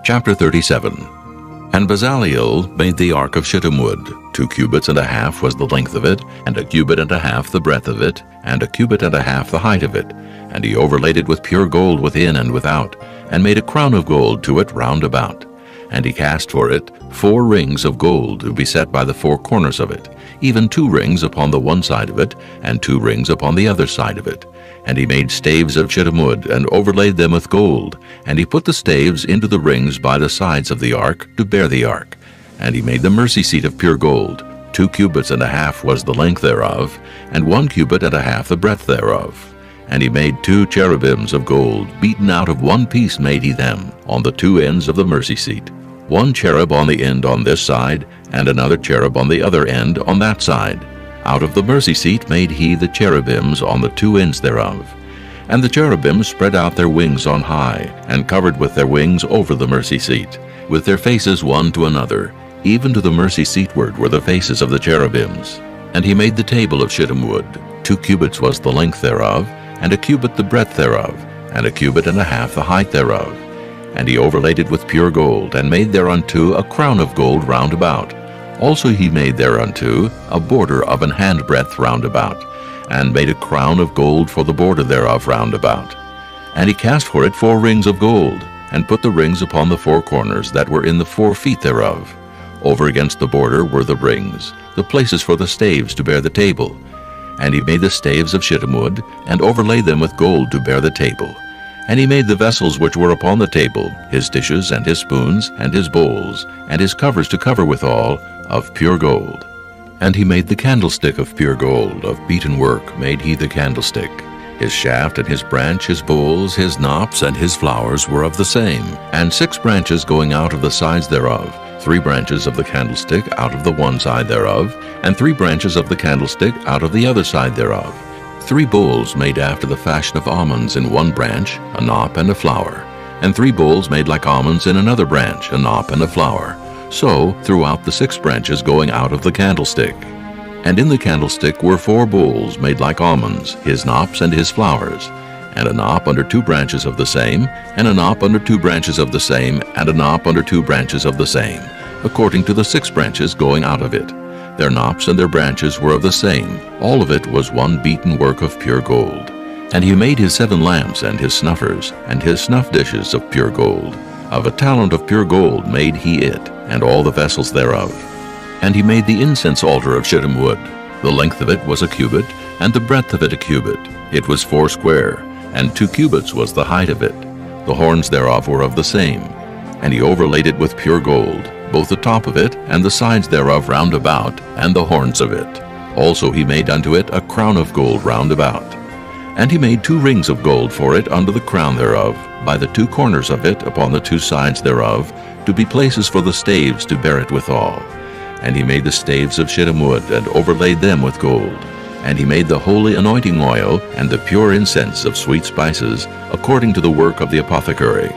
Chapter 37. And Bezaleel made the ark of shittim wood. 2 cubits and a half was the length of it, and 1 cubit and a half the breadth of it, and 1 cubit and a half the height of it. And he overlaid it with pure gold within and without, and made a crown of gold to it round about. And he cast for it 4 rings of gold to be set by the 4 corners of it, even 2 rings upon the one side of it, and 2 rings upon the other side of it. And he made staves of shittim wood, and overlaid them with gold. And he put the staves into the rings by the sides of the ark, to bear the ark. And he made the mercy seat of pure gold. 2 cubits and a half was the length thereof, and 1 cubit and a half the breadth thereof. And he made 2 cherubims of gold, beaten out of one piece made he them, on the 2 ends of the mercy seat. 1 cherub on the end on this side, and another cherub on the other end on that side. Out of the mercy seat made he the cherubims on the 2 ends thereof. And the cherubims spread out their wings on high, and covered with their wings over the mercy seat, with their faces one to another. Even to the mercy seatward were the faces of the cherubims. And he made the table of shittim wood. 2 cubits was the length thereof, and 1 cubit the breadth thereof, and 1 cubit and a half the height thereof. And he overlaid it with pure gold, and made thereunto a crown of gold round about. Also he made thereunto a border of an handbreadth round about, and made a crown of gold for the border thereof round about. And he cast for it 4 rings of gold, and put the rings upon the 4 corners that were in the 4 feet thereof. Over against the border were the rings, the places for the staves to bear the table. And he made the staves of shittim wood, and overlaid them with gold to bear the table. And he made the vessels which were upon the table, his dishes, and his spoons, and his bowls, and his covers to cover withal, of pure gold. And he made the candlestick of pure gold, of beaten work made he the candlestick. His shaft and his branch, his bowls, his knops, and his flowers were of the same, and 6 branches going out of the sides thereof, 3 branches of the candlestick out of the one side thereof, and 3 branches of the candlestick out of the other side thereof. 3 bowls made after the fashion of almonds in one branch, a knop and a flower, and 3 bowls made like almonds in another branch, a knop and a flower. So throughout the 6 branches going out of the candlestick. And in the candlestick were 4 bowls made like almonds, his knops and his flowers, and a knop under 2 branches of the same, and a knop under 2 branches of the same, and a knop under 2 branches of the same, according to the 6 branches going out of it. Their knops and their branches were of the same. All of it was one beaten work of pure gold. And he made his 7 lamps and his snuffers, and his snuff dishes of pure gold. Of a talent of pure gold made he it, and all the vessels thereof. And he made the incense altar of shittim wood. The length of it was 1 cubit, and the breadth of it 1 cubit. It was 4 square, and 2 cubits was the height of it. The horns thereof were of the same. And he overlaid it with pure gold, both the top of it, and the sides thereof round about, and the horns of it. Also he made unto it a crown of gold round about. And he made 2 rings of gold for it under the crown thereof, by the 2 corners of it upon the 2 sides thereof, to be places for the staves to bear it withal. And he made the staves of shittim wood, and overlaid them with gold. And he made the holy anointing oil, and the pure incense of sweet spices, according to the work of the apothecary.